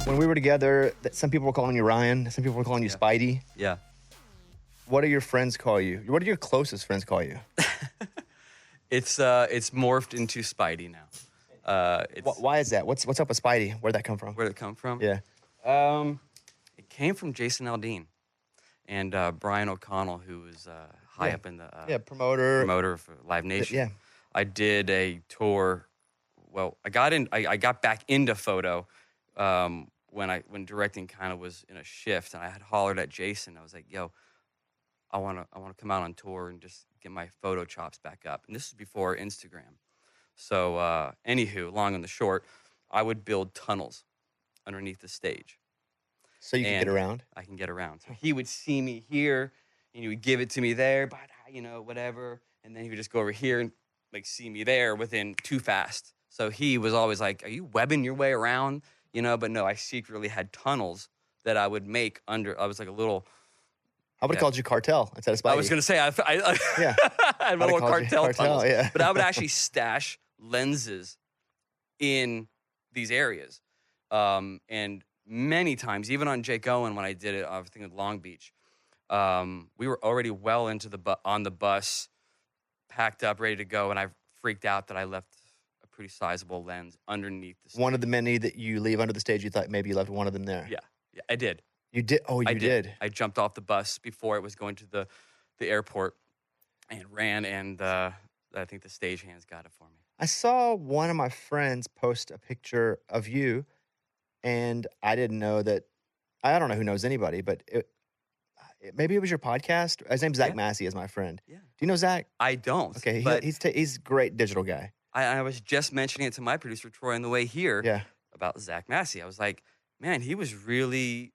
When we were together, some people were calling you Ryan. Some people were calling you Spidey. Yeah. What do your friends call you? What do your closest friends call you? It's morphed into Spidey now. Why is that? What's up with Spidey? Where'd that come from? Where'd it come from? Yeah. It came from Jason Aldean and Brian O'Connell, who was high up in the promoter for Live Nation. Yeah. I did a tour. Well, I got back into photo when directing kind of was in a shift, and I had hollered at Jason. I was like, "Yo, I want to come out on tour and just get my photo chops back up." And this is before Instagram. So, anywho, long and the short, I would build tunnels underneath the stage. So you can get around? I can get around. So he would see me here, and he would give it to me there, but, whatever. And then he would just go over here and, see me there within too fast. So he was always like, "Are you webbing your way around?" But no, I secretly had tunnels that I would make under. I was like a little... I would have called you Cartel instead of Spidey. I was going to say, I had a little cartel tunnels. Yeah. But I would actually stash lenses in these areas. And many times, even on Jake Owen, when I did it, I was thinking of Long Beach, we were already well into on the bus, packed up, ready to go, and I freaked out that I left a pretty sizable lens underneath the stage. One of the many that you leave under the stage, you thought maybe you left one of them there. Yeah, I did. You did? Oh, you did. I jumped off the bus before it was going to the airport and ran, and I think the stagehands got it for me. I saw one of my friends post a picture of you, and I didn't know that. I don't know who knows anybody, but maybe it was your podcast. His name's Zach Massey, is my friend. Yeah. Do you know Zach? I don't. Okay, he's a great digital guy. I was just mentioning it to my producer Troy on the way here about Zach Massey. I was like, man, he was really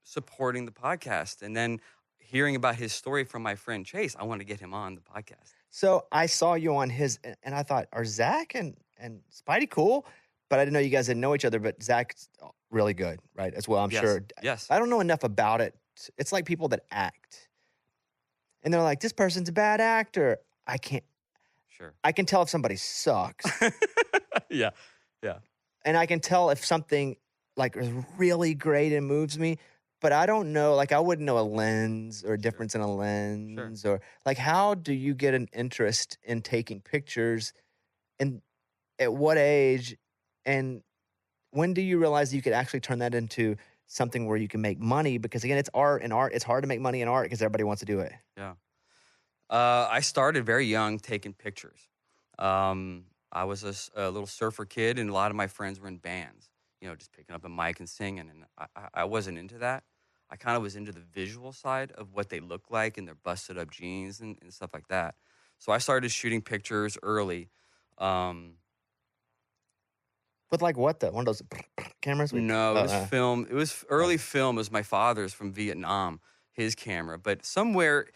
supporting the podcast, and then hearing about his story from my friend Chase, I wanted to get him on the podcast. So I saw you on his, and I thought, are Zach and Spidey cool? But I didn't know you guys didn't know each other. But Zach's really good, right? As well, I'm sure. Yes. I don't know enough about it. It's like people that act, and they're like, "This person's a bad actor." I can't. Sure. I can tell if somebody sucks. Yeah. And I can tell if something is really great and moves me. But I don't know, I wouldn't know a lens or a difference in a lens or how do you get an interest in taking pictures, and at what age, and when do you realize that you could actually turn that into something where you can make money? Because again, it's art, and art, it's hard to make money in art because everybody wants to do it. Yeah. I started very young taking pictures. I was a little surfer kid, and a lot of my friends were in bands, just picking up a mic and singing, and I wasn't into that. I kind of was into the visual side of what they look like and their busted up jeans and stuff like that. So I started shooting pictures early. With what though? One of those cameras? No, it was film. It was early film. It was my father's from Vietnam, his camera. But somewhere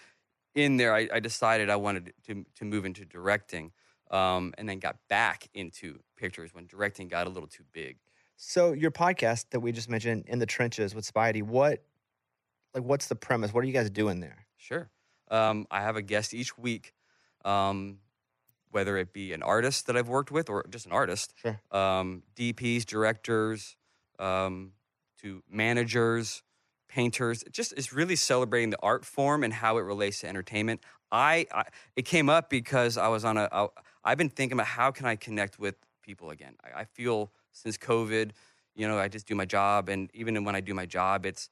in there, I decided I wanted to move into directing, and then got back into pictures when directing got a little too big. So your podcast that we just mentioned, In the Trenches with Spidey, what's the premise? What are you guys doing there? Sure. I have a guest each week, whether it be an artist that I've worked with or just an artist. Sure. DPs, directors, to managers, painters. It's really celebrating the art form and how it relates to entertainment. It came up because I was I've been thinking about how can I connect with people again. I feel since COVID, I just do my job, and even when I do my job, it's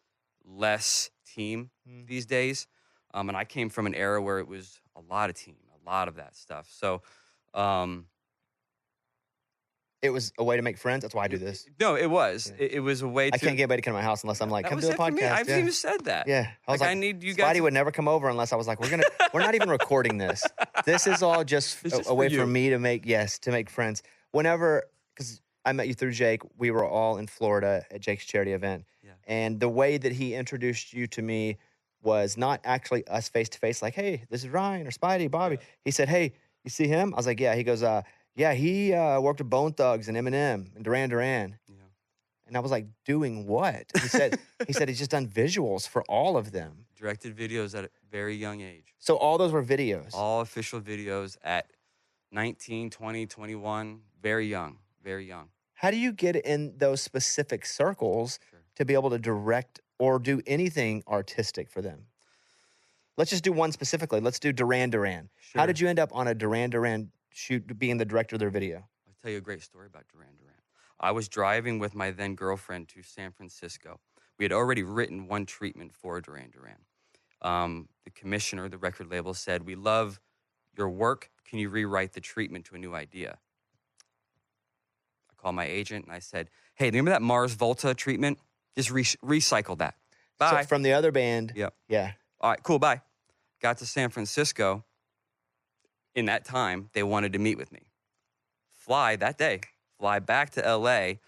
less team these days. And I came from an era where it was a lot of team, a lot of that stuff. So it was a way to make friends. That's why I do this. No, it was. Yeah. It was a way to... I can't get anybody to come to my house unless I'm like, come do the podcast. I've even said that. Yeah. I was like, I need you guys... Spidey would never come over unless I was like, we're not even recording this. This is all just a way for me to make friends. Whenever, because I met you through Jake, we were all in Florida at Jake's charity event. Yeah. And the way that he introduced you to me was not actually us face to face, like, hey, this is Ryan or Spidey, Bobby. Yeah. He said, hey, you see him? I was like, yeah. He goes, he worked with Bone Thugs and Eminem and Duran Duran. Yeah. And I was like, doing what? He said he's just done visuals for all of them. Directed videos at a very young age. So all those were videos? All official videos at 19, 20, 21, very young, very young. How do you get in those specific circles to be able to direct or do anything artistic for them? Let's just do one specifically. Let's do Duran Duran. Sure. How did you end up on a Duran Duran shoot being the director of their video? I'll tell you a great story about Duran Duran. I was driving with my then girlfriend to San Francisco. We had already written one treatment for Duran Duran. The commissioner, the record label, said, "We love your work. Can you rewrite the treatment to a new idea?" I called my agent and I said, "Hey, remember that Mars Volta treatment? Just recycle that." Bye. So from the other band. Yep. Yeah. All right, cool, bye. Got to San Francisco. In that time, they wanted to meet with me. Fly that day. Fly back to L.A.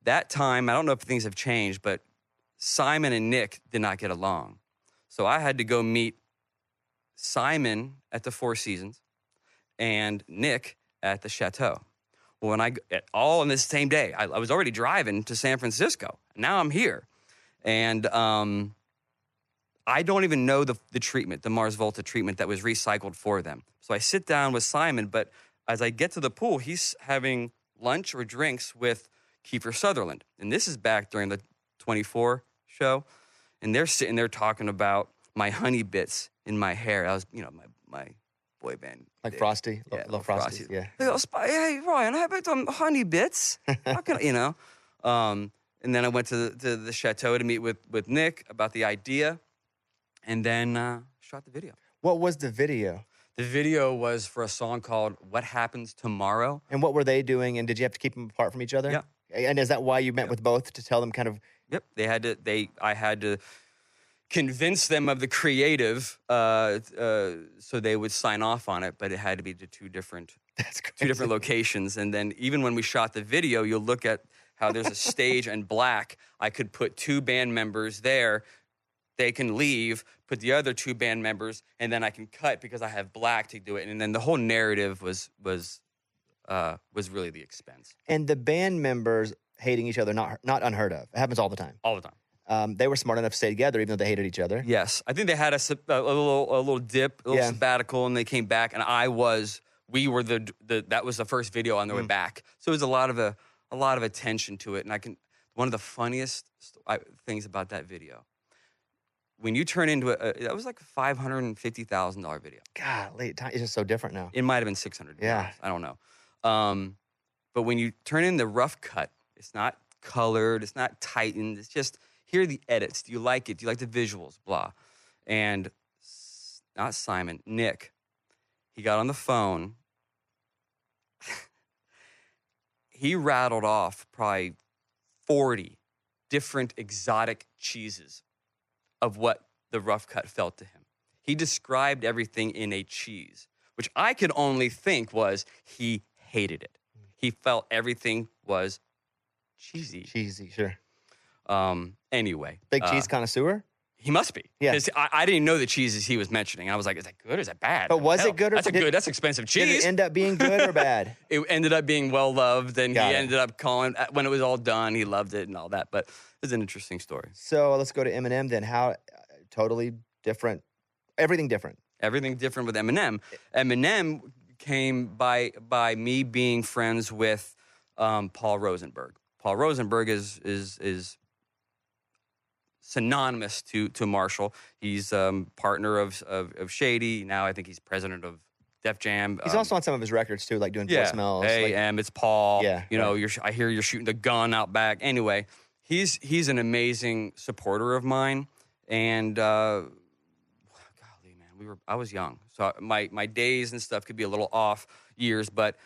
That time, I don't know if things have changed, but Simon and Nick did not get along. So I had to go meet Simon at the Four Seasons and Nick at the Chateau. Well, all on this same day, I was already driving to San Francisco. Now I'm here. And I don't even know the treatment, the Mars Volta treatment that was recycled for them. So I sit down with Simon, but as I get to the pool, he's having lunch or drinks with Kiefer Sutherland. And this is back during the 24 show. And they're sitting there talking about my honey bits in my hair. I was, my boy band. Like Frosty? Yeah, Little Frosty. Yeah. Hey, Ryan, how about them honey bits? How can and then I went to the Chateau to meet with Nick about the idea, and then shot the video. What was the video? The video was for a song called "What Happens Tomorrow." And what were they doing? And did you have to keep them apart from each other? Yeah. And is that why you met with both, to tell them kind of? Yep. I had to convince them of the creative, so they would sign off on it. But it had to be to two different locations. And then even when we shot the video, you'll look at how there's a stage and black. I could put two band members there. They can leave, put the other two band members, and then I can cut because I have black to do it. And then the whole narrative was really the expense. And the band members hating each other, not unheard of. It happens all the time. All the time. They were smart enough to stay together, even though they hated each other. Yes, I think they had a little dip, a little sabbatical, and they came back. And that was the first video on their way back. So it was a lot of attention to it. And one of the funniest things about that video, when you turn into that was like a $550,000 video. Golly, it's just so different now. It might have been $600. Yeah, I don't know. But when you turn in the rough cut, it's not colored, it's not tightened. It's just, here are the edits. Do you like it? Do you like the visuals? Blah. And not Simon, Nick, he got on the phone. He rattled off probably 40 different exotic cheeses of what the rough cut felt to him. He described everything in a cheese, which I could only think was he hated it. He felt everything was cheesy. Cheesy, sure. Anyway. Big cheese connoisseur? He must be. Yeah. Because I didn't know the cheeses he was mentioning. I was like, is that good or is that bad? But was it good or that's expensive cheese. Did it end up being good or bad? It ended up being well loved, and ended up calling, when it was all done, he loved it and all that. But it's an interesting story. So let's go to Eminem then. How totally different, everything different. Everything different with Eminem. Eminem came by me being friends with Paul Rosenberg. Paul Rosenberg is synonymous to Marshall. He's partner of Shady. Now I think he's president of Def Jam. He's also on some of his records too, like doing voicemails. AM, it's Paul. Yeah, I hear you're shooting the gun out back. Anyway, he's an amazing supporter of mine, and golly, man, I was young, so my days and stuff could be a little off years, but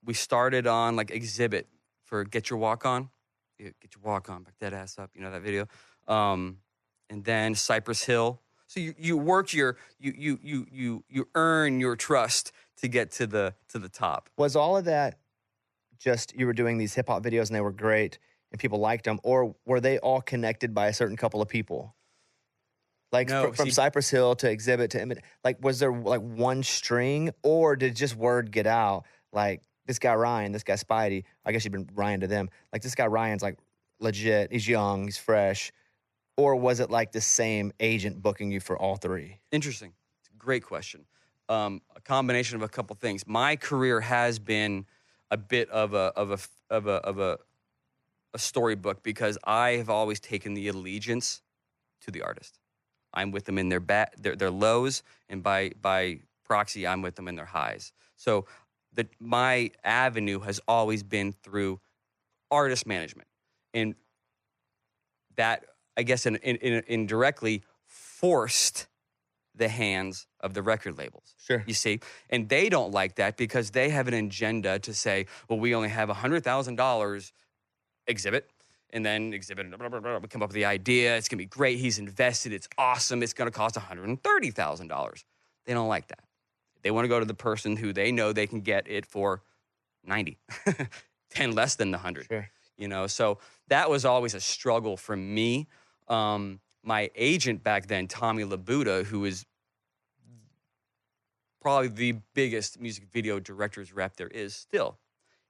we started on like Exhibit for Get Your Walk On. Get Your Walk On, back that ass up. You know that video? And then Cypress Hill. So you work you earn your trust to get to the top. Was all of that just you were doing these hip hop videos and they were great and people liked them, or were they all connected by a certain couple of people? Like from Cypress Hill to Exhibit to Eminem, like was there like one string, or did just word get out? Like this guy Ryan, this guy Spidey. I guess you've been Ryan to them. Like this guy Ryan's like legit. He's young. He's fresh. Or was it like the same agent booking you for all three? Interesting. It's a great question. A combination of a couple things. My career has been a bit of a storybook because I have always taken the allegiance to the artist. I'm with them in their lows, and by proxy, I'm with them in their highs. So my avenue has always been through artist management, and that, I guess, indirectly forced the hands of the record labels. Sure. You see? And they don't like that because they have an agenda to say, well, we only have $100,000 exhibit, and then exhibit, blah, blah, blah, we come up with the idea. It's going to be great. He's invested. It's awesome. It's going to cost $130,000. They don't like that. They want to go to the person who they know they can get it for 90, 10 less than the 100. Sure. You know, so that was always a struggle for me. My agent back then, Tommy Labuda, who is probably the biggest music video director's rep there is still,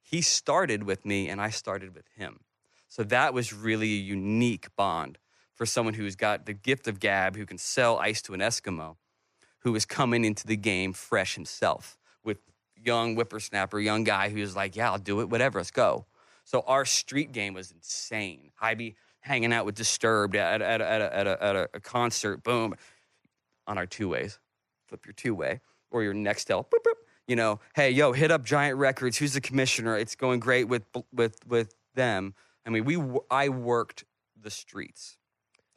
he started with me and I started with him. So that was really a unique bond for someone who's got the gift of gab, who can sell ice to an Eskimo, who is coming into the game fresh himself with young whippersnapper, young guy who's like, yeah, I'll do it, whatever, let's go. So our street game was insane. I'd be hanging out with Disturbed at a concert, boom, on our two-ways. Flip your two-way or your Nextel, boop, boop. You know, hey, yo, hit up Giant Records. Who's the commissioner? It's going great with them. I mean, I worked the streets.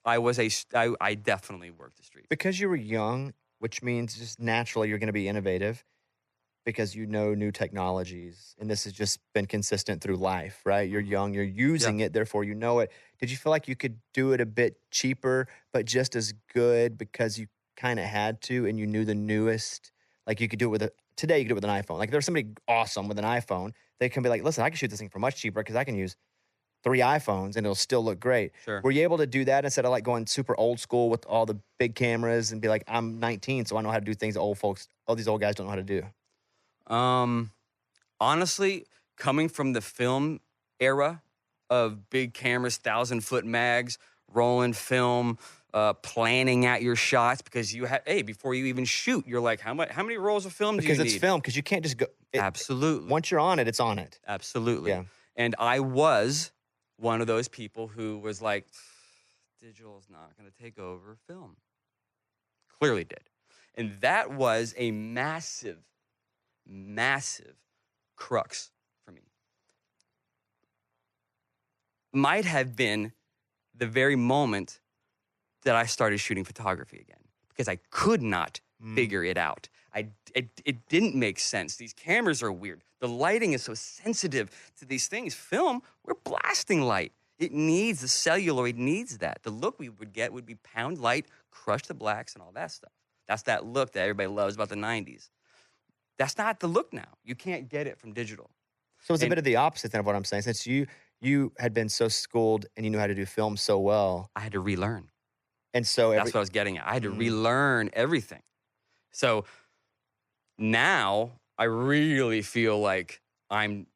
I definitely worked the streets. Because you were young, which means just naturally you're going to be innovative because you know new technologies. And this has just been consistent through life, right? You're young, you're using it, therefore you know it. Did you feel like you could do it a bit cheaper, but just as good because you kind of had to and you knew the newest? Like you could do it today you could do it with an iPhone. Like there's somebody awesome with an iPhone. They can be like, listen, I can shoot this thing for much cheaper because I can use 3 iPhones and it'll still look great. Sure. Were you able to do that instead of like going super old school with all the big cameras and be like, I'm 19, so I know how to do things that all these old guys don't know how to do? Honestly, coming from the film era of big cameras, 1,000-foot mags, rolling film, planning out your shots because you before you even shoot, you're like, how many rolls of film do you need? Because it's film, because you can't just go. Absolutely. Once you're on it, it's on it. Absolutely. Yeah. And I was one of those people who was like, digital is not going to take over film. Clearly did. And that was a massive, massive crux for me. Might have been the very moment that I started shooting photography again because I could not figure it out. It didn't make sense. These cameras are weird. The lighting is so sensitive to these things. Film, we're blasting light. It needs, the celluloid needs that. The look we would get would be pound light, crush the blacks, and all that stuff. That's that look that everybody loves about the 90s. That's not the look now. You can't get it from digital. So it's a bit of the opposite then of what I'm saying. Since you had been so schooled and you knew how to do film so well. I had to relearn. And so that's what I was getting at. I had to relearn everything. So now I really feel like I'm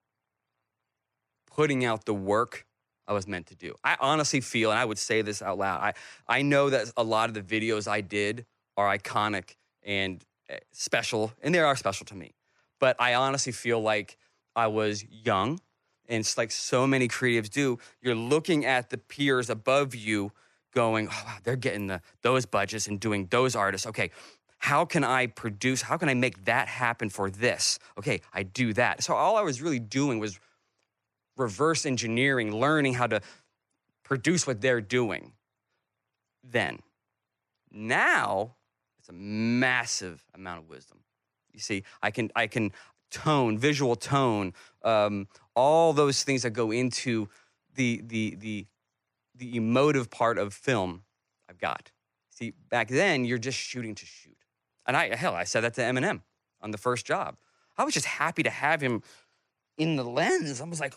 putting out the work I was meant to do. I honestly feel, and I would say this out loud, I know that a lot of the videos I did are iconic and special, and they are special to me. But I honestly feel like I was young, and it's like so many creatives do. You're looking at the peers above you going, oh, wow, they're getting those budgets and doing those artists. Okay, how can I produce? How can I make that happen for this? Okay, I do that. So all I was really doing was reverse engineering, learning how to produce what they're doing. Then, now, it's a massive amount of wisdom. You see, I can tone, visual tone, all those things that go into the emotive part of film. I've got. See, back then you're just shooting to shoot, and I said that to Eminem on the first job. I was just happy to have him in the lens. I was like,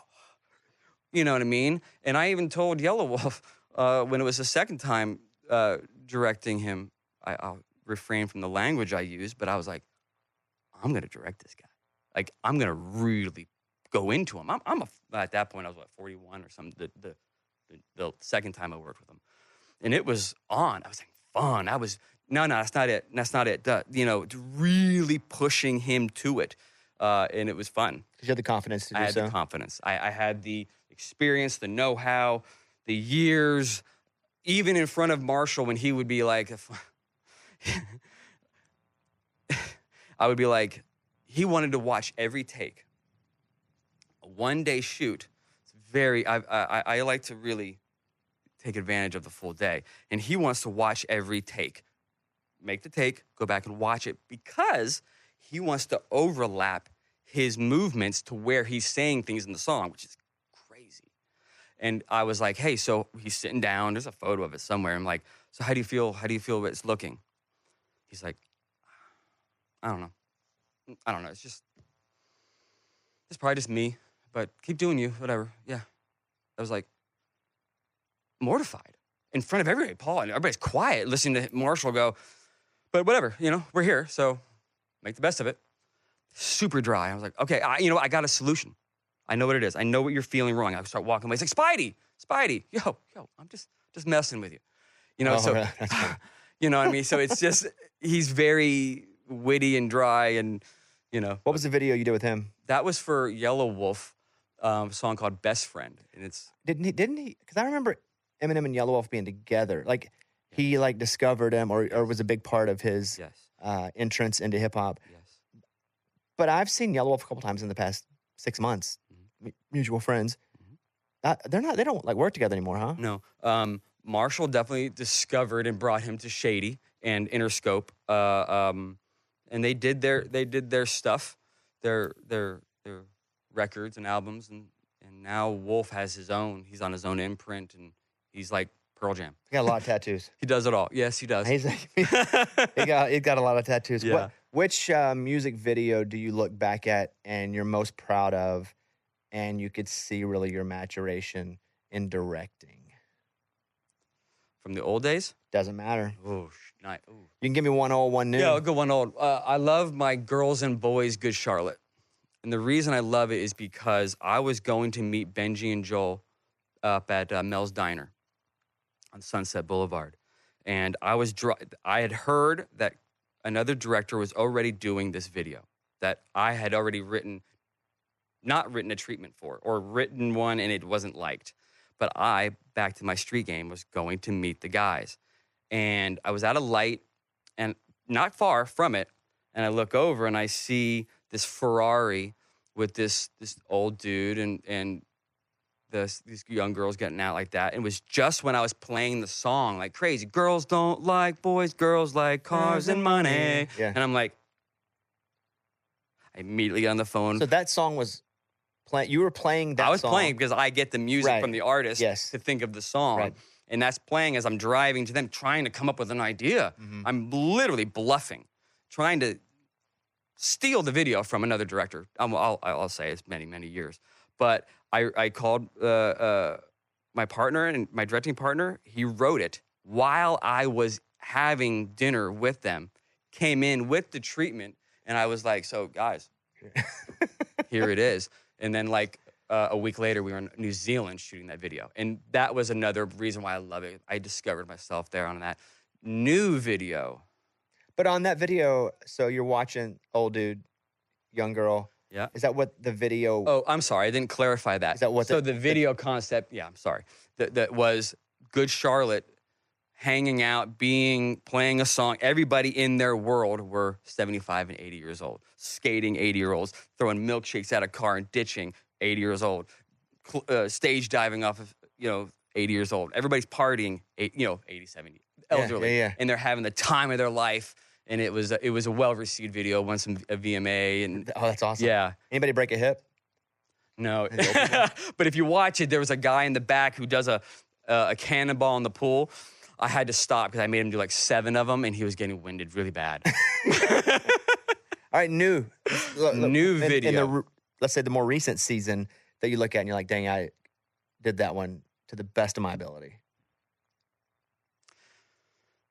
you know what I mean? And I even told Yellow Wolf when it was the second time directing him. I'll refrain from the language I use, but I was like, I'm going to direct this guy. Like, I'm going to really go into him. At that point, I was, 41 or something, the second time I worked with him. And it was on. I was having fun. No, that's not it. That's not it. Really pushing him to it. and it was fun. Because you had the confidence to do so. I had the confidence. I had the experience, the know-how, the years, even in front of Marshall when he would be like, I would be like, he wanted to watch every take. A one-day shoot. It's very, I like to really take advantage of the full day. And he wants to watch every take. Make the take, go back and watch it because he wants to overlap his movements to where he's saying things in the song, which is crazy. And I was like, hey, so he's sitting down. There's a photo of it somewhere. I'm like, so how do you feel? How do you feel it's looking? He's like, I don't know. It's probably just me, but keep doing you, whatever. Yeah. I was like, mortified in front of everybody, Paul, and everybody's quiet listening to Marshall go, but whatever, we're here, so make the best of it. Super dry. I was like, okay, I got a solution. I know what it is. I know what you're feeling wrong. I start walking away. It's like, Spidey, yo, I'm just messing with you. Really? You know what I mean? So it's just, he's very witty and dry and, What was the video you did with him? That was for Yellow Wolf, a song called Best Friend. And it's... Didn't he? Because I remember Eminem and Yellow Wolf being together. Like, he discovered him or was a big part of his entrance into hip hop. Yes. But I've seen Yellow Wolf a couple times in the past 6 months. Mutual friends. They don't work together anymore, huh? No. Marshall definitely discovered and brought him to Shady and Interscope. And they did their stuff, their records and albums, and now Wolf has his own. He's on his own imprint, and he's like Pearl Jam. He got a lot of tattoos. He does it all. Yes, he does. He got a lot of tattoos. Yeah. Which music video do you look back at and you're most proud of, and you could see really your maturation in directing? From the old days? Doesn't matter. Oh, nice. You can give me one old, one new. Yeah, I'll go one old. I love my Girls and Boys Good Charlotte. And the reason I love it is because I was going to meet Benji and Joel up at Mel's Diner on Sunset Boulevard. And I had heard that another director was already doing this video that I had already not written a treatment for, or written one and it wasn't liked. But I, back to my street game, was going to meet the guys. And I was at a light and not far from it. And I look over and I see this Ferrari with this old dude and these young girls getting out like that. And it was just when I was playing the song like crazy. Girls don't like boys, girls like cars and money. Yeah. And I'm like, I immediately got on the phone. So that song was playing. You were playing that song. I was playing because I get the music from the artist Yes. to think of the song. Right. And that's playing as I'm driving to them, trying to come up with an idea. Mm-hmm. I'm literally bluffing, trying to steal the video from another director. I'll say it's many, many years. But I called my partner and my directing partner. He wrote it while I was having dinner with them, came in with the treatment, and I was like, so guys, here it is. And then a week later, we were in New Zealand shooting that video. And that was another reason why I love it. I discovered myself there on that new video. But on that video, so you're watching old dude, young girl. Yeah. Is that what the video? Oh, I'm sorry. I didn't clarify that. Is that what the video concept, yeah, I'm sorry. That was Good Charlotte hanging out, playing a song. Everybody in their world were 75 and 80 years old. Skating 80-year-olds, throwing milkshakes out of car and ditching 80 years old. Stage diving off of, 80 years old. Everybody's partying, 80, 70, elderly. Yeah. And they're having the time of their life. And it was a well-received video, won a VMA. And Oh, that's awesome. yeah. Anybody break a hip? No. But if you watch it, there was a guy in the back who does a cannonball in the pool. I had to stop because I made him do 7 of them, and he was getting winded really bad. All right, new video. Let's say the more recent season that you look at and you're like, dang, I did that one to the best of my ability.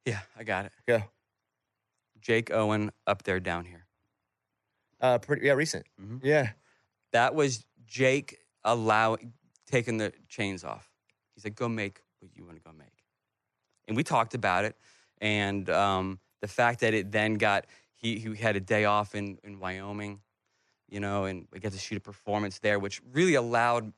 Yeah, I got it. Go. Jake Owen, Up There, Down Here. Recent. Mm-hmm. Yeah. That was Jake taking the chains off. He's like, go make what you want to go make. And we talked about it. And the fact that it then he had a day off in Wyoming. you know, and we got to shoot a performance there, which really allowed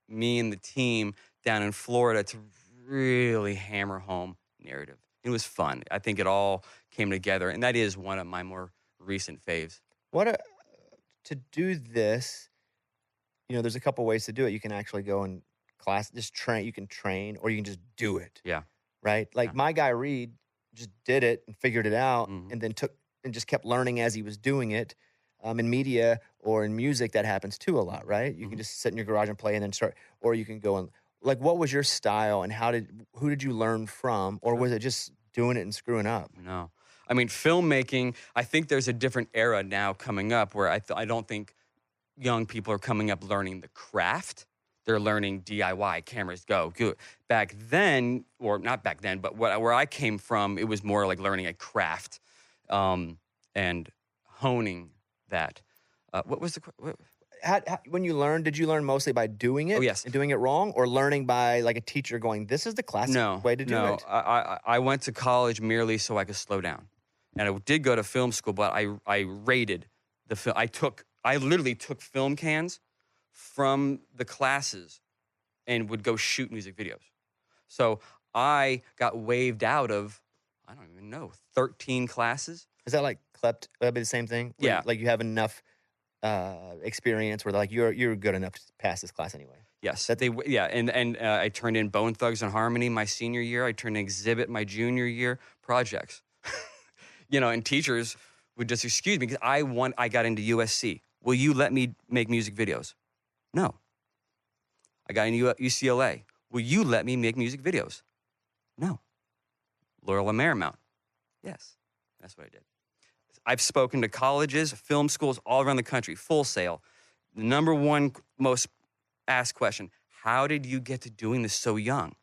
me and the team down in Florida to really hammer home narrative. It was fun. I think it all came together, and that is one of my more recent faves. To do this, there's a couple ways to do it. You can actually go and class, just train. You can train, or you can just do it. Yeah. Right. Like Yeah. my guy Reed just did it and figured it out, Mhm. and then just kept learning as he was doing it. In media or in music, that happens too a lot, right? You can just sit in your garage and play, and then start, or you can go and like, what was your style, and who did you learn from, or was it just doing it and screwing up? No. I mean, filmmaking, I think there's a different era now coming up where I don't think young people are coming up learning the craft. They're learning DIY, cameras, go. Back then, or not back then, but where I came from, it was more like learning a craft and honing that. What was When you learned, did you learn mostly by doing it? Oh, yes. And doing it wrong, or learning by like a teacher going, this is the classic way to do it? I went to college merely so I could slow down. And I did go to film school, but I rated the film. I literally took film cans from the classes and would go shoot music videos. So I got waived out of, I don't even know, 13 classes. Is that like clept? That'd be the same thing? Yeah. Like you have enough experience where like you're good enough to pass this class anyway. Yes. And I turned in Bone Thugs and Harmony my senior year. I turned in Exhibit my junior year. Projects. And teachers would just excuse me because I got into USC. Will you let me make music videos? No. I got into UCLA. Will you let me make music videos? No. Loyola Marymount. Yes. That's what I did. I've spoken to colleges, film schools all around the country, Full Sail. The number one most asked question, how did you get to doing this so young?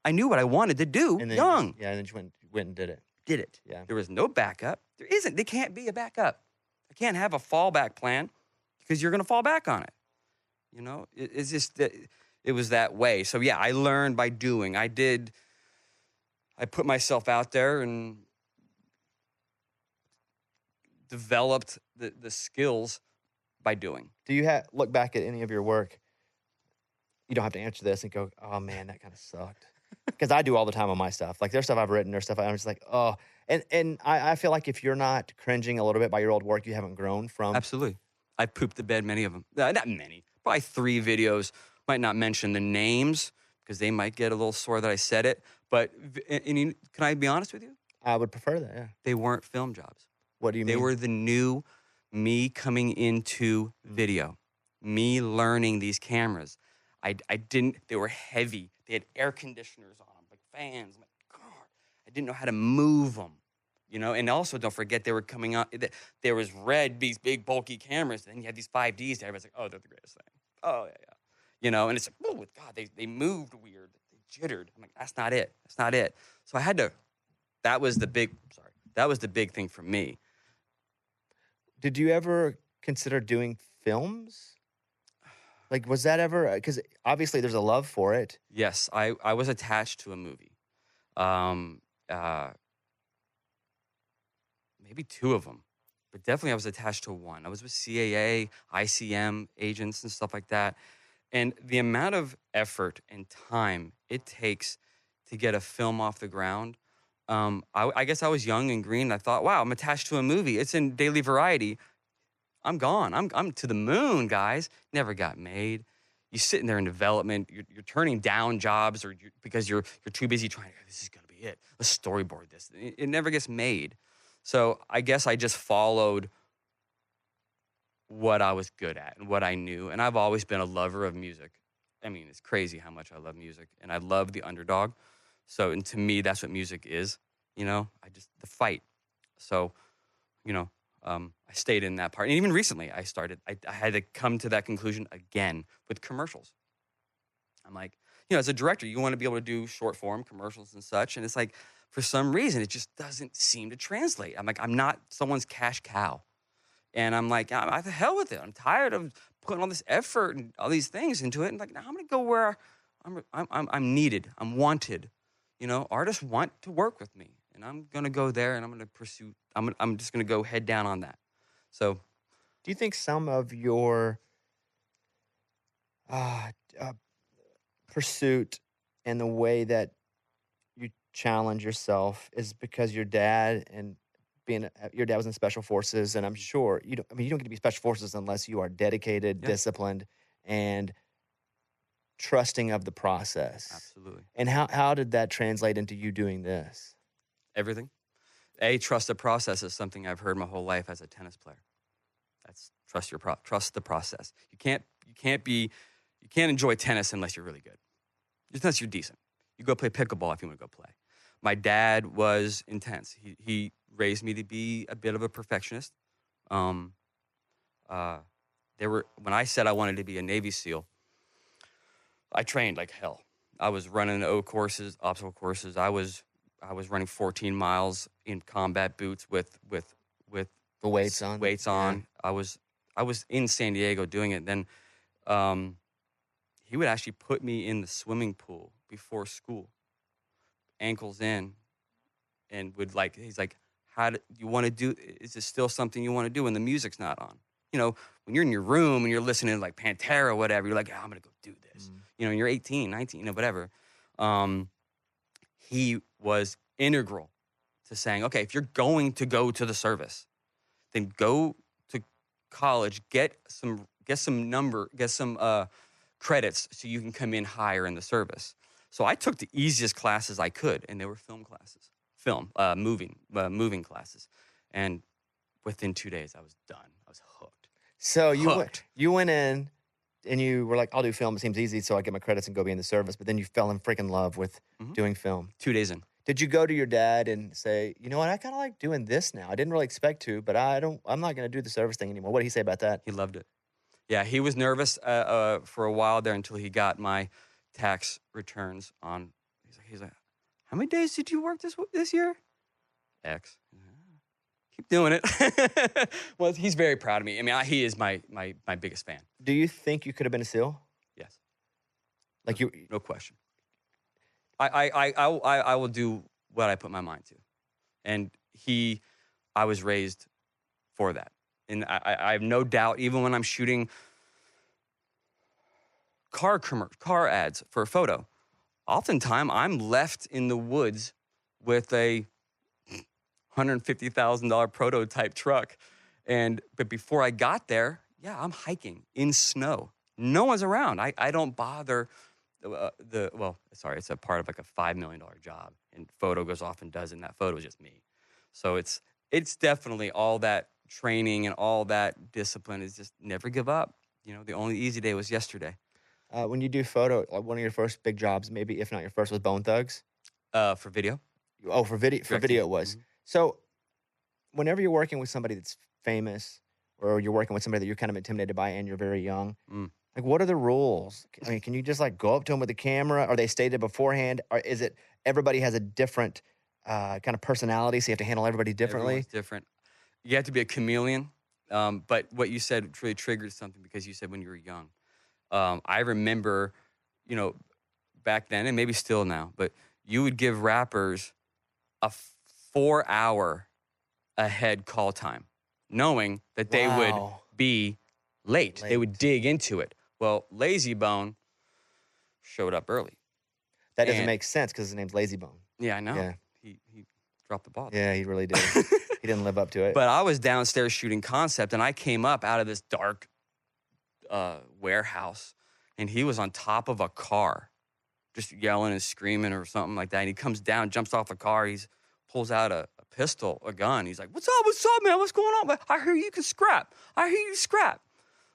I knew what I wanted to do And then young. and then you went and did it. Did it. Yeah. There was no backup. There isn't. There can't be a backup. I can't have a fallback plan because you're going to fall back on it. It's just that it was that way. So yeah, I learned by doing. I put myself out there and developed the skills by doing. Do you look back at any of your work? You don't have to answer this and go, oh man, that kind of sucked. Because I do all the time on my stuff. Like there's stuff I've written, there's stuff I'm just like, oh. And I feel like if you're not cringing a little bit by your old work, you haven't grown from. Absolutely. I pooped the bed, many of them. Not many, probably 3 videos. Might not mention the names because they might get a little sore that I said it. But can I be honest with you? I would prefer that, yeah. They weren't film jobs. What do you mean? They were the new me coming into video, me learning these cameras. They were heavy. They had air conditioners on them, like fans. I'm like, God, I didn't know how to move them, And also, don't forget, they were coming out. There was these big, bulky cameras. And then you had these 5Ds. Everybody's like, oh, they're the greatest thing. Oh, yeah. And it's like, oh, God, they moved weird. They jittered. I'm like, that's not it. That's not it. So I had to, that was the big thing for me. Did you ever consider doing films? Like, was that ever, because obviously there's a love for it. Yes, I was attached to a movie. Maybe 2 of them, but definitely I was attached to one. I was with CAA, ICM agents and stuff like that. And the amount of effort and time it takes to get a film off the ground, I guess I was young and green. I thought, wow, I'm attached to a movie. It's in Daily Variety. I'm gone. I'm to the moon, guys. Never got made. You're sitting there in development. You're turning down jobs because you're too busy trying. This is gonna be it. Let's storyboard this. It never gets made. So I guess I just followed what I was good at and what I knew. And I've always been a lover of music. I mean, it's crazy how much I love music, and I love the underdog. So, and to me, that's what music is. The fight. So, I stayed in that part. And even recently, I had to come to that conclusion again with commercials. I'm like, as a director, you want to be able to do short form commercials and such. And it's like, for some reason, it just doesn't seem to translate. I'm like, I'm not someone's cash cow. And I'm like, I'm the hell with it. I'm tired of putting all this effort and all these things into it. And like, now I'm going to go where I'm needed. I'm wanted. Artists want to work with me. And I'm going to go there and I'm going to pursue, I'm just going to go head down on that. So Do you think some of your uh, uh, pursuit and the way that you challenge yourself is because your dad and your dad was in special forces, and I'm sure you don't. I mean, you don't get to be special forces unless you are dedicated, Yeah, disciplined, and trusting of the process. absolutely. And how did that translate into you doing this? Everything. Trust the process is something I've heard my whole life as a tennis player. That's trust the process. You can't enjoy tennis unless you're really good. Just unless you're decent. You go play pickleball if you want to go play. My dad was intense. He raised me to be a bit of a perfectionist. When I said I wanted to be a Navy SEAL, I trained like hell. I was running courses, obstacle courses. I was running 14 miles in combat boots with The weights on. weights on. I was in San Diego doing it. Then he would actually put me in the swimming pool before school, ankles in, and he's like, how do you want to do? Is this still something you want to do when the music's not on? When you're in your room and you're listening to like Pantera or whatever, you're like, I'm going to go do this. And you're 18, 19, whatever. He was integral to saying, okay, if you're going to go to the service, then go to college, get some credits so you can come in higher in the service. So I took the easiest classes I could, and they were film classes, moving classes. And within 2 days, I was done. I was hooked. So you went in and you were like, I'll do film. It seems easy, so I get my credits and go be in the service. But then you fell in freaking love with doing film. 2 days in. Did you go to your dad and say, you know what, I kind of like doing this now. I didn't really expect to, but I'm not going to do the service thing anymore. What did he say about that? He loved it. Yeah, he was nervous for a while there until he got my tax returns on. He's like, how many days did you work this year? X. Keep doing it. Well, he's very proud of me. I mean, he is my biggest fan. Do you think you could have been a SEAL? Yes. Like no question. I will do what I put my mind to, and I was raised for that, and I have no doubt. Even when I'm shooting car ads for a photo, oftentimes I'm left in the woods with a $150,000 prototype truck, but before I got there, I'm hiking in snow. No one's around. I don't bother. It's a part of like a $5 million job, and photo goes off and does it, and that photo is just me. So it's definitely all that training and all that discipline is just never give up. The only easy day was yesterday. When you do photo, one of your first big jobs, maybe if not your first, was Bone Thugs? For video. Oh, for video. For video it was. Mm-hmm. So whenever you're working with somebody that's famous, or you're working with somebody that you're kind of intimidated by and you're very young, like, what are the rules? I mean, can you just like go up to them with the camera? Are they stated beforehand? Or is it everybody has a different kind of personality, so you have to handle everybody differently? Everyone's different. You have to be a chameleon. But what you said really triggered something, because you said when you were young. I remember, back then, and maybe still now, but you would give rappers a 4-hour ahead call time, knowing that they would be late. They would dig into it. Well, Lazy Bone showed up early. That doesn't make sense because his name's Lazy Bone. Yeah, I know. Yeah. He dropped the ball. Yeah, he really did. He didn't live up to it. But I was downstairs shooting concept, and I came up out of this dark warehouse, and he was on top of a car, just yelling and screaming or something like that. And he comes down, jumps off the car. He pulls out a pistol, a gun. He's like, what's up, man? What's going on? I hear you can scrap. I hear you scrap.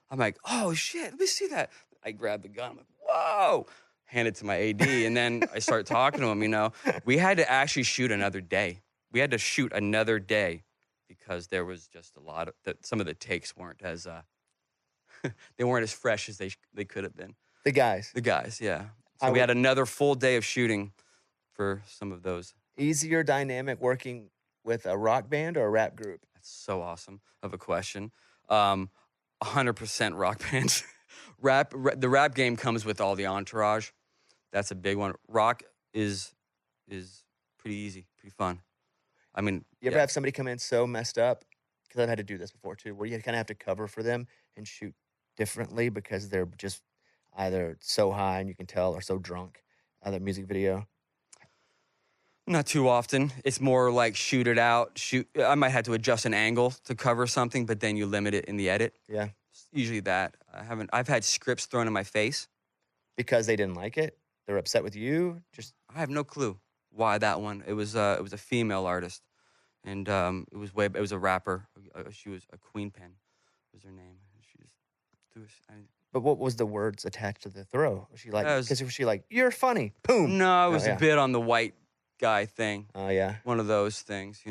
I'm like, oh, shit, let me see that. I grab the gun. I'm like, whoa. Hand it to my AD, and then I start talking to him, We had to actually shoot another day. We had to shoot another day because there was just a lot of some of the takes weren't as they weren't as fresh as they could have been. The guys, yeah. So we had another full day of shooting for some of those. Easier dynamic working with a rock band or a rap group? That's so awesome of a question. 100% rock bands. The rap game comes with all the entourage. That's a big one. Rock is pretty easy, pretty fun. I mean, you ever have somebody come in so messed up? because I've had to do this before too, where you kind of have to cover for them and shoot differently because they're just either so high and you can tell or so drunk. The music video. Not too often. It's more like shoot it out. I might have to adjust an angle to cover something, but then you limit it in the edit. Yeah. Usually that. I've had scripts thrown in my face. Because they didn't like it? They're upset with you? I have no clue why that one. It was a female artist, and it was a rapper. She was a Queen Pen, was her name. She just threw But what was the words attached to the throw? Was she like, because was she like, you're funny, boom? No, it was a bit on the white guy thing. Oh, yeah. One of those things,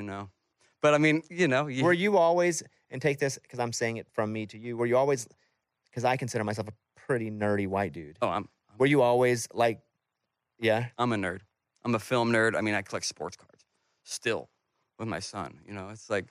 But I mean, Were you always, and take this because I'm saying it from me to you, were you always, because I consider myself a pretty nerdy white dude. Oh, were you always like, yeah? I'm a nerd. I'm a film nerd. I mean, I collect sports cards still with my son. It's like.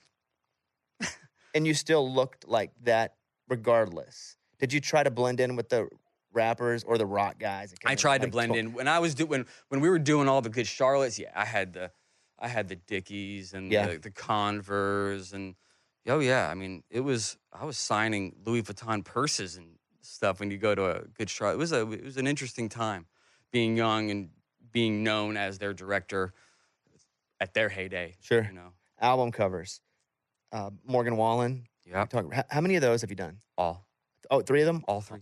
And you still looked like that regardless. Did you try to blend in with the rappers or the rock guys? I tried to blend in when I was when we were doing all the good Charlottes. Yeah, I had the Dickies and the Converse and I mean I was signing Louis Vuitton purses and stuff when you go to a good Charlotte. It was an interesting time, being young and being known as their director at their heyday. Sure. Album covers, Morgan Wallen. Yeah. How many of those have you done? All. Oh, 3 of them? All 3.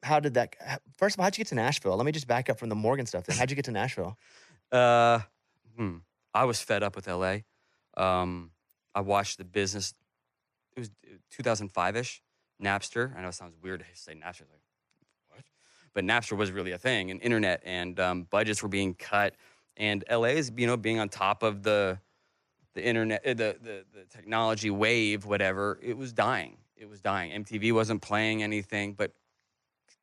How did that? First of all, how'd you get to Nashville? Let me just back up from the Morgan stuff. Then, how'd you get to Nashville? I was fed up with LA. I watched The Business. It was 2005-ish. Napster. I know it sounds weird to say Napster. Like, what? But Napster was really a thing, and internet, and budgets were being cut, and LA is being on top of the internet, the technology wave, whatever. It was dying. MTV wasn't playing anything, but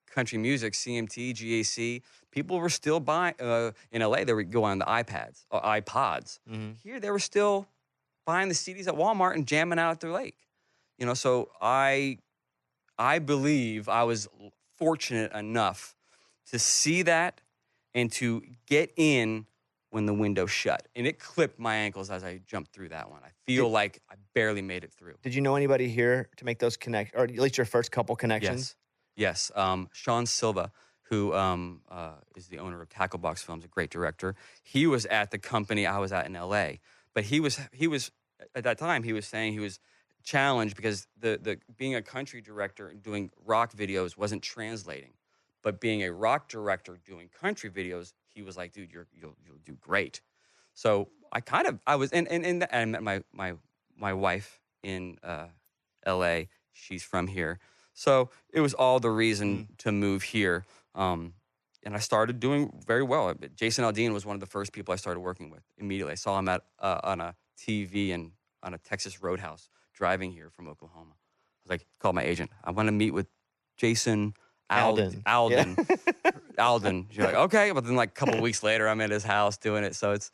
country music, CMT, GAC, people were still buying. In LA, they would go on the iPads or iPods. Mm-hmm. Here, they were still buying the CDs at Walmart and jamming out at their lake. So I believe I was fortunate enough to see that and to get in when the window shut. And it clipped my ankles as I jumped through that one. I feel like I barely made it through. Did you know anybody here to make those connections, or at least your first couple connections? Yes. Sean Silva, who is the owner of Tacklebox Films, a great director. He was at the company I was at in L.A., but he was at that time, he was saying he was challenged because the being a country director and doing rock videos wasn't translating. But being a rock director doing country videos, he was like, dude, you'll do great. So I was and I met my wife in L.A. She's from here. So it was all the reason to move here. And I started doing very well. Jason Aldean was one of the first people I started working with immediately. I saw him on a TV and on a Texas Roadhouse driving here from Oklahoma. I was like, called my agent. I want to meet with Jason Aldean. Yeah. Alden. She's like, okay. But then like a couple of weeks later, I'm at his house doing it. So it's,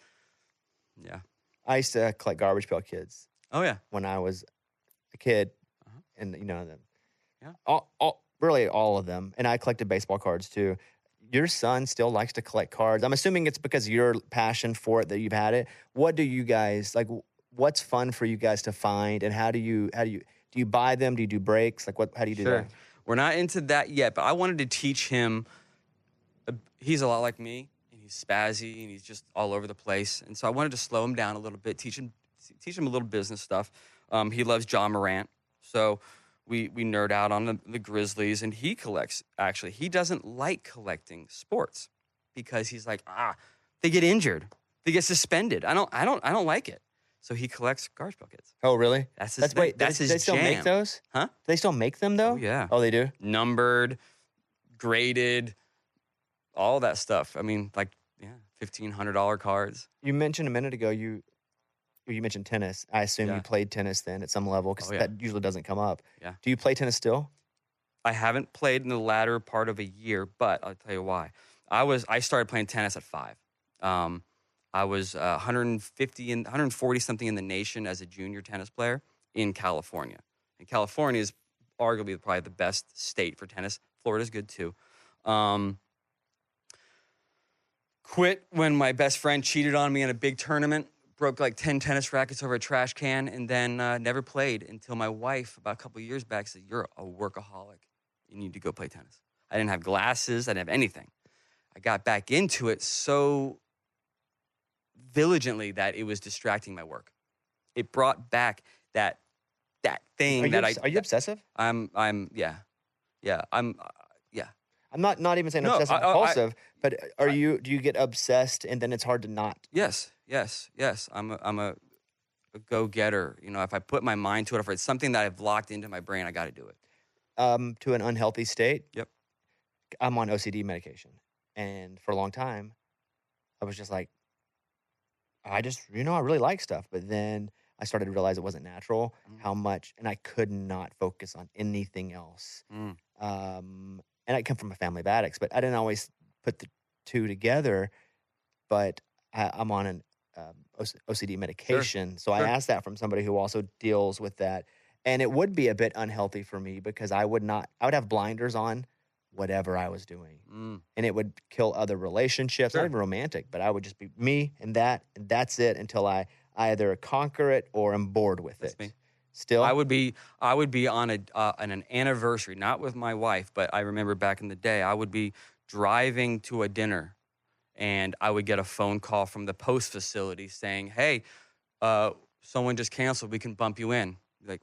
yeah. I used to collect Garbage Pail Kids. Oh, yeah. When I was a kid. Uh-huh. And, them. Yeah. Really all of them. And I collected baseball cards, too. Your son still likes to collect cards. I'm assuming it's because of your passion for it that you've had it. What do you guys, like, what's fun for you guys to find? And do you buy them? Do you do breaks? Like, how do you do that? We're not into that yet, but I wanted to teach him. He's a lot like me, and he's spazzy, and he's just all over the place. And so I wanted to slow him down a little bit, teach him a little business stuff. He loves John Morant, so we nerd out on the Grizzlies, and he collects. Actually, he doesn't like collecting sports because he's like, they get injured, they get suspended. I don't like it. So he collects Garbage Pail Kids. Oh, really? That's his thing. That's his jam. They still make those? Huh? Do they still make them, though? Oh, yeah. Oh, they do? Numbered, graded, all that stuff. I mean, like, $1,500 cards. You mentioned a minute ago, you mentioned tennis. I assume you played tennis then at some level because that usually doesn't come up. Yeah. Do you play tennis still? I haven't played in the latter part of a year, but I'll tell you why. I started playing tennis at 5. I was 140 something in the nation as a junior tennis player in California. And California is arguably probably the best state for tennis. Florida's good too. Quit when my best friend cheated on me in a big tournament broke like 10 tennis rackets over a trash can, and then never played until my wife, about a couple of years back, said, "You're a workaholic. You need to go play tennis." I didn't have glasses. I didn't have anything. I got back into it so diligently that it was distracting my work. It brought back that thing Are you obsessive? Yeah. I'm not even saying No, obsessive compulsive, but do you get obsessed and then it's hard to not? Yes. I'm a go-getter. You know, if I put my mind to it, if it's something that I've locked into my brain, I got to do it. To an unhealthy state. Yep. I'm on OCD medication, and for a long time, I was just like, I really like stuff, but then I started to realize it wasn't natural, how much, and I could not focus on anything else. And I come from a family of addicts, but I didn't always put the two together. But I'm on an OCD medication, so I asked that from somebody who also deals with that, and it would be a bit unhealthy for me because I would have blinders on whatever I was doing, and it would kill other relationships, not even romantic, but I would just be me and that's it until I either conquer it or am bored with it. Me. Still, I would be on an anniversary, not with my wife, but I remember back in the day, I would be driving to a dinner, and I would get a phone call from the post facility saying, "Hey, someone just canceled. We can bump you in." Like,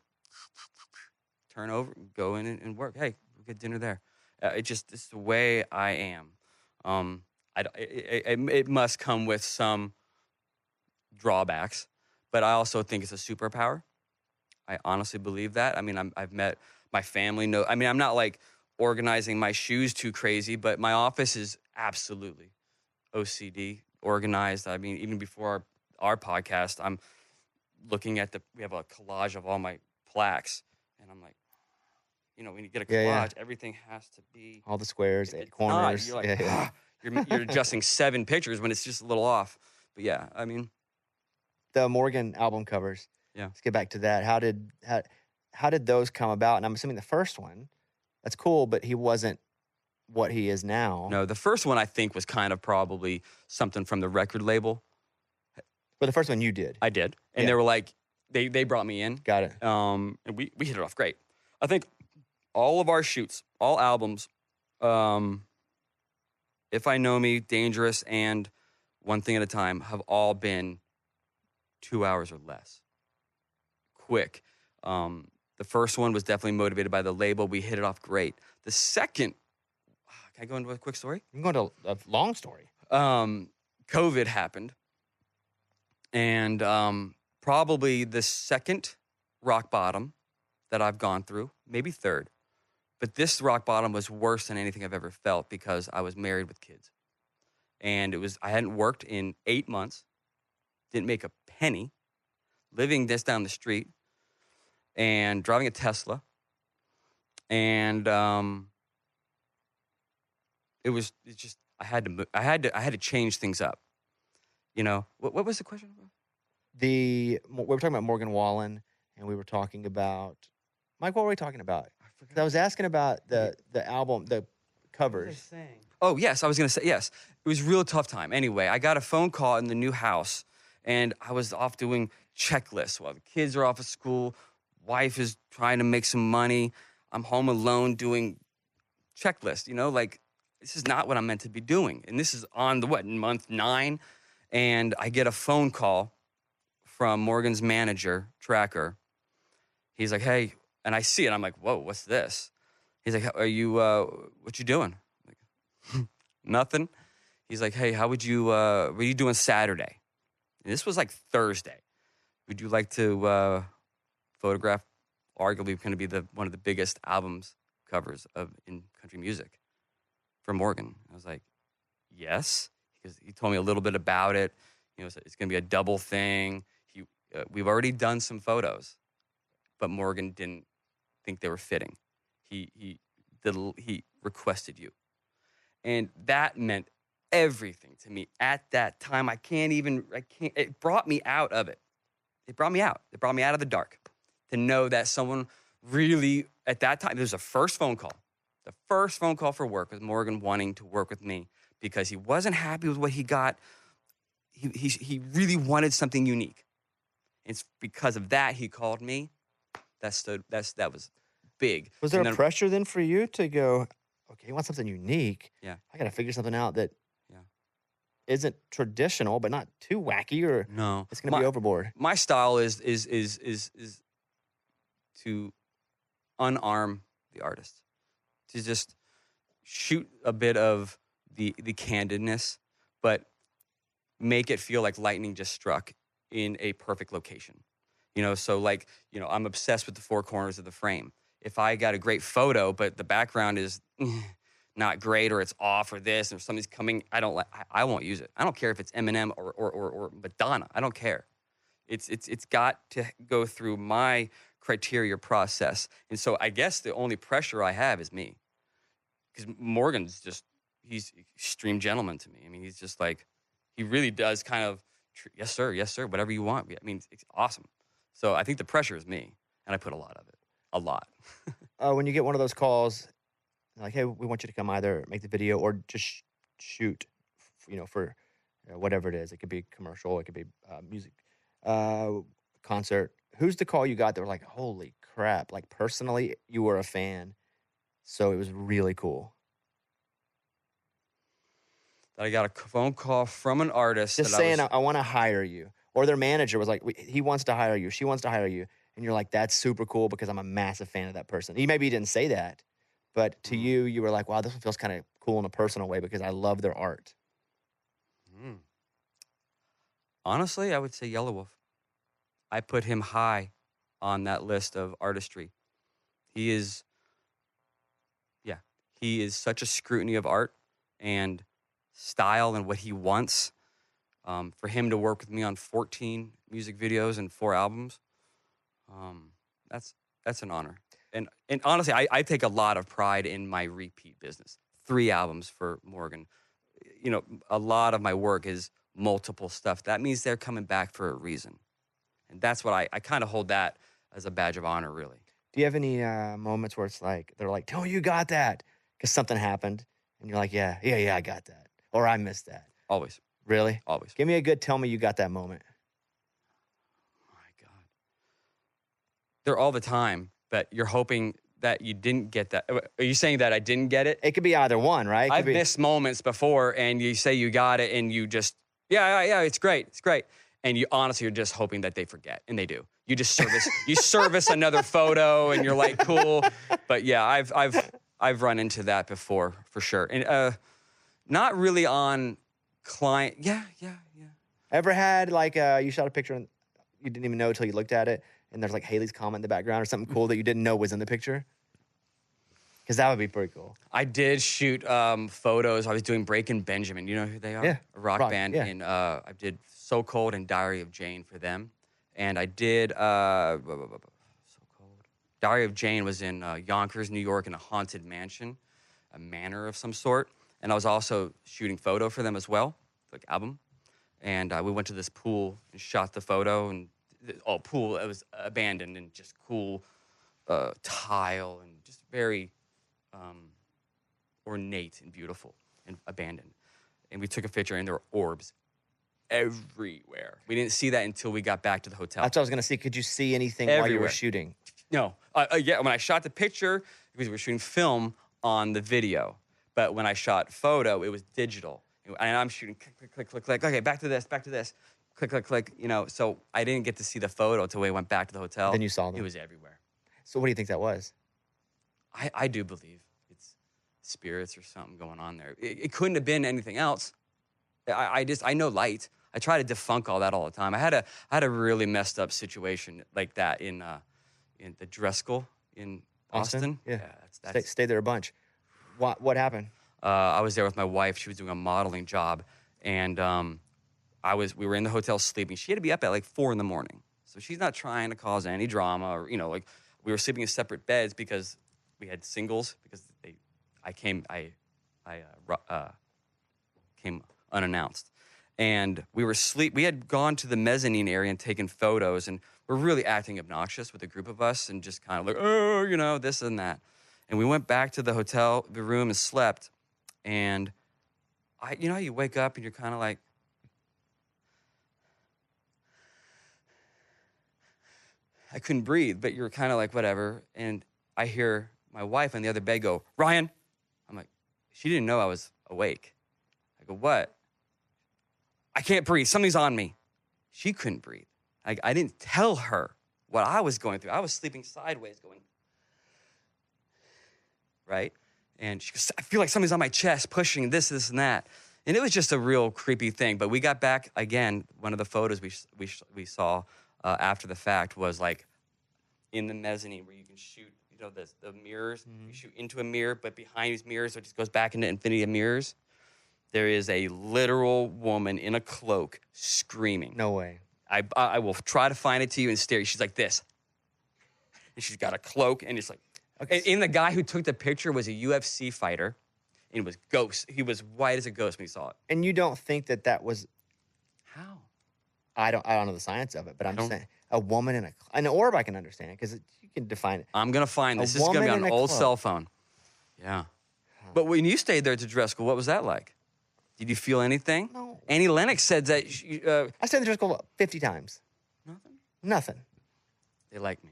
turn over, go in and work. Hey, we'll get dinner there. It's the way I am. It must come with some drawbacks, but I also think it's a superpower. I honestly believe that. I mean, I've met my family. I'm not like organizing my shoes too crazy, but my office is absolutely OCD organized. I mean, even before our podcast, I'm looking at we have a collage of all my plaques, and I'm like, you know, when you get a collage, everything has to be all the squares, corners. You're like, you're adjusting 7 pictures when it's just a little off. But yeah, I mean, the Morgan album covers. Yeah. Let's get back to that. How did those come about? And I'm assuming the first one, that's cool, but he wasn't what he is now. No, the first one I think was kind of probably something from the record label. But the first one you did. I did. And they were like, they brought me in. Got it. And we hit it off great. I think all of our shoots, all albums, If I Know Me, Dangerous, and One Thing at a Time have all been 2 hours or less. Quick. The first one was definitely motivated by the label. We hit it off great. The second, can I go into a quick story? You can go into a long story. COVID happened. And probably the second rock bottom that I've gone through, maybe third. But this rock bottom was worse than anything I've ever felt because I was married with kids. And I hadn't worked in 8 months, didn't make a penny, living just down the street, and driving a Tesla. And I had to change things up. You know, what was the question? We were talking about Morgan Wallen, and we were talking about, Mike, what were we talking about? I was asking about the album, the covers. What was I saying? Oh, yes, I was going to say, yes. It was a real tough time. Anyway, I got a phone call in the new house, and I was off doing checklists while the kids are off of school. Wife is trying to make some money. I'm home alone doing checklists, you know, like, this is not what I'm meant to be doing. And this is on month 9? And I get a phone call from Morgan's manager, Tracker. He's like, "Hey," and I see it. I'm like, "Whoa, what's this?" He's like, "Are you, what you doing?" I'm like, "Nothing." He's like, "Hey, what are you doing Saturday?" And this was like Thursday. "Would you like to photograph arguably going to be one of the biggest albums covers in country music for Morgan?" I was like, "Yes." Because he told me a little bit about it. You know, it's going to be a double thing. We've already done some photos, but Morgan didn't think they were fitting. He requested you, and that meant everything to me at that time. It brought me out of it. It brought me out. It brought me out of the dark to know that someone really, at that time, there was a first phone call. The first phone call for work was Morgan wanting to work with me because he wasn't happy with what he got. he really wanted something unique. It's because of that he called me. That was big. Was there And a then, pressure then for you to go, okay, you want something unique? Yeah. I got to figure something out that Yeah. isn't traditional, but not too wacky, or No, it's going to be overboard. My style is to unarm the artist, to just shoot a bit of the candidness, but make it feel like lightning just struck in a perfect location. So like, I'm obsessed with the four corners of the frame. If I got a great photo, but the background is not great, or it's off, or this, or somebody's coming, I won't use it. I don't care if it's Eminem or Madonna. I don't care. It's got to go through my criteria process. And so I guess the only pressure I have is me. Because Morgan's he's extreme gentleman to me. I mean, he's just like, he really does kind of, yes, sir, whatever you want. I mean, it's awesome. So I think the pressure is me, and I put a lot of it. A lot. When you get one of those calls, like, hey, we want you to come either make the video or just shoot, for whatever it is. It could be commercial, it could be music, concert. Who's the call you got that were like, holy crap, like personally, you were a fan, so it was really cool? That I got a phone call from an artist. Just saying, I want to hire you. Or their manager was like, he wants to hire you, she wants to hire you. And you're like, that's super cool because I'm a massive fan of that person. Maybe you didn't say that, but to you, you were like, wow, this one feels kind of cool in a personal way because I love their art. Honestly, I would say Yellow Wolf. I put him high on that list of artistry. He is such a scrutiny of art and style and what he wants. For him to work with me on 14 music videos and 4 albums, that's an honor. And honestly, I take a lot of pride in my repeat business. 3 albums for Morgan. A lot of my work is multiple stuff. That means they're coming back for a reason. And that's what I kind of hold that as a badge of honor, really. Do you have any moments where it's like, they're like, tell me you got that because something happened and you're like, yeah, I got that. Or I missed that. Always. Really? Always. Give me a good tell me you got that moment. My God. They're all the time, but you're hoping that you didn't get that. Are you saying that I didn't get it? It could be either one, right? I've missed moments before, and you say you got it, and you just, yeah, it's great. And you honestly are just hoping that they forget, and they do. You just service another photo, and you're like, cool. But yeah, I've run into that before for sure, and not really on client. Yeah. Ever had like you shot a picture and you didn't even know until you looked at it, and there's like Haley's comment in the background or something cool that you didn't know was in the picture? Because that would be pretty cool. I did shoot photos. I was doing Breakin' Benjamin. You know who they are? Yeah. A rock band. Yeah. And I did So Cold and Diary of Jane for them. And I did So Cold. Diary of Jane was in Yonkers, New York, in a haunted mansion, a manor of some sort. And I was also shooting photo for them as well, like album. And we went to this pool and shot the photo. And pool, it was abandoned and just cool tile and just very ornate and beautiful and abandoned. And we took a picture, and there were orbs everywhere. We didn't see that until we got back to the hotel. That's what I was going to see. Could you see anything Everywhere. while you were shooting? No. Yeah, when I shot the picture, because we were shooting film on the video. But when I shot photo, it was digital. And I'm shooting click. Okay, back to this. Click. So I didn't get to see the photo until we went back to the hotel. Then you saw them. It was everywhere. So what do you think that was? I do believe it's spirits or something going on there. It couldn't have been anything else. I know light. I try to defunk all that all the time. I had a really messed up situation like that in the Driscoll in Austin. Yeah. Stayed there a bunch. What happened? I was there with my wife. She was doing a modeling job, and we were in the hotel sleeping. She had to be up at like 4 a.m. So she's not trying to cause any drama, or like we were sleeping in separate beds because we had singles because I came unannounced, and we had gone to the mezzanine area and taken photos, and we're really acting obnoxious with a group of us and just kind of like this and that, and we went back to the room and slept, and how you wake up and you're kind of like, I couldn't breathe, but you're kind of like, whatever. And I hear my wife on the other bed go, Ryan. I'm like, she didn't know I was awake. I go, what? I can't breathe. Something's on me. She couldn't breathe. I didn't tell her what I was going through. I was sleeping sideways going, right? And she goes, I feel like something's on my chest pushing this, and that. And it was just a real creepy thing. But we got back, again, one of the photos we saw after the fact was like in the mezzanine where you can shoot, the mirrors. Mm-hmm. You shoot into a mirror, but behind these mirrors, so it just goes back into infinity of mirrors. There is a literal woman in a cloak screaming. No way. I will try to find it to you and stare. She's like this. And she's got a cloak, and it's like, okay. And the guy who took the picture was a UFC fighter, and it was ghost. He was white as a ghost when he saw it. And you don't think that was... How? I don't know the science of it, but I'm just saying, a woman in an orb I can understand, because you can define it. I'm going to find this. This is going to be on an old cell phone. Yeah. Huh. But when you stayed there at the dress school, what was that like? Did you feel anything? No. Annie Lennox said that... I stayed in the dress school 50 times. Nothing. They like me.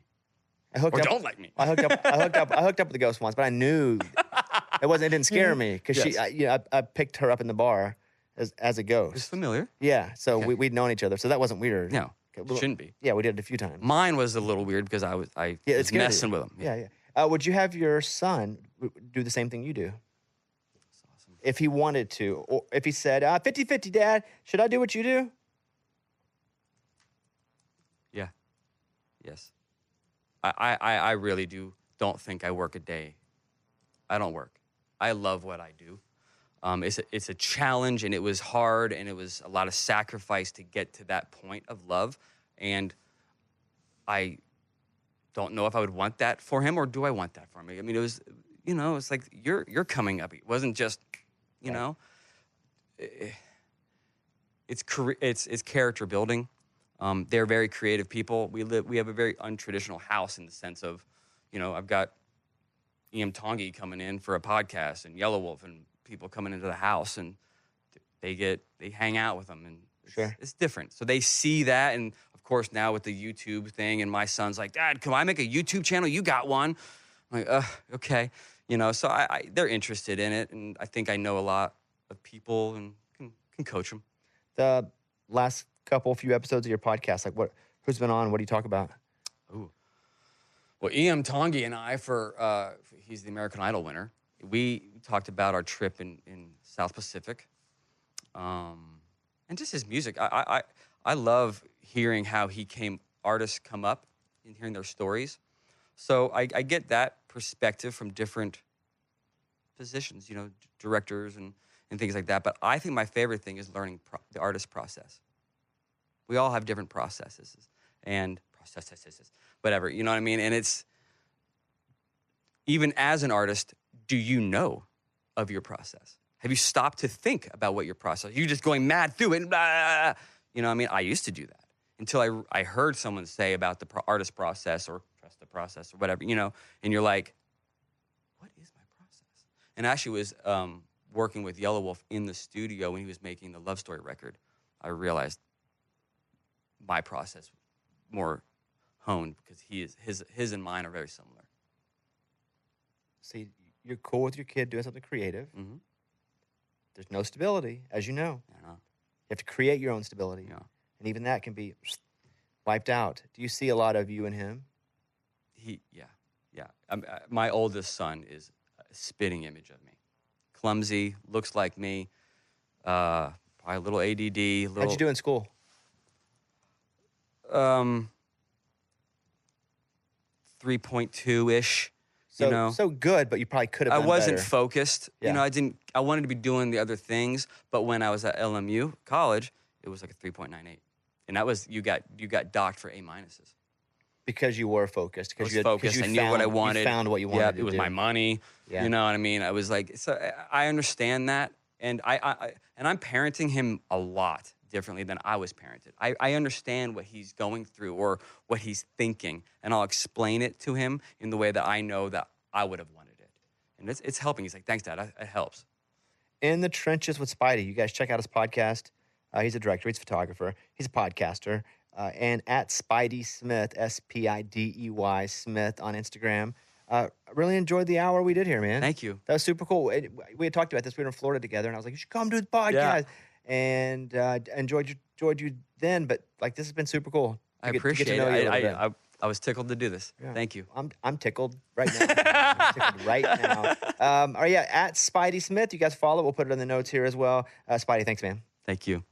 I hooked or up, don't like me. I hooked up with the ghost once, but I knew it didn't scare me, because I picked her up in the bar as a ghost. It's familiar. Yeah, so okay. we'd known each other, so that wasn't weird. No, it shouldn't be. Yeah, we did it a few times. Mine was a little weird because I was messing with him. Yeah. Would you have your son do the same thing you do? That's awesome. If he wanted to, or if he said, 50-50, Dad, should I do what you do? Yeah. Yes. I really don't think I work a day. I don't work. I love what I do. It's a challenge, and it was hard, and it was a lot of sacrifice to get to that point of love. And I don't know if I would want that for him, or do I want that for me? I mean, it was, it's like you're coming up. It wasn't just, it's character building. They're very creative people. We have a very untraditional house in the sense of, I've got Ian Tongi coming in for a podcast, and Yellow Wolf, and people coming into the house, and they hang out with them, and it's different. So they see that, and of course now with the YouTube thing, and my son's like, Dad, can I make a YouTube channel? You got one. I'm like, okay. So they're interested in it, and I think I know a lot of people and can coach them. The last few episodes of your podcast, like who's been on? What do you talk about? Ooh. Well, Ian Tongi and I, he's the American Idol winner. We talked about our trip in South Pacific, and just his music. I love hearing how artists come up and hearing their stories. So I get that perspective from different positions, directors and things like that. But I think my favorite thing is learning the artist process. We all have different processes and whatever, you know what I mean? And it's, even as an artist, do you know of your process? Have you stopped to think about what your process? You're just going mad through it. Blah, you know what I mean? I used to do that until I heard someone say about the artist process, or trust the process, or whatever, and you're like, what is my process? And I actually was working with Yellow Wolf in the studio when he was making the Love Story record. I realized my process more honed, because his and mine are very similar. See, you're cool with your kid doing something creative. Mm-hmm. There's no stability, as you know. Yeah. You have to create your own stability. Yeah. And even that can be wiped out. Do you see a lot of you in him? Yeah. My oldest son is a spitting image of me. Clumsy, looks like me, probably a little ADD. How'd you do in school? 3.2-ish. So good, but you probably could have done I wasn't better. focused. Yeah. I wanted to be doing the other things, but when I was at LMU college, it was like a 3.98. And that was, you got docked for A-. Because you were focused. I was focused. I knew what I wanted. You found what you wanted to do. It was my money. Yeah. You know what I mean? I was like, so I understand that. And I'm parenting him a lot differently than I was parented. I understand what he's going through or what he's thinking, and I'll explain it to him in the way that I know that I would have wanted it. And it's helping. He's like, thanks, Dad. It helps. In the Trenches with Spidey. You guys check out his podcast. He's a director. He's a photographer. He's a podcaster. and at Spidey Smith, Spidey Smith on Instagram. Really enjoyed the hour we did here, man. Thank you. That was super cool. We had talked about this. We were in Florida together, and I was like, "You should come do the podcast." Yeah. And enjoyed you then, but like this has been super cool. I appreciate it. I was tickled to do this. Yeah. Thank you. I'm tickled right now. I'm tickled right now. At Spidey Smith, you guys follow. We'll put it in the notes here as well. Spidey, thanks, man. Thank you.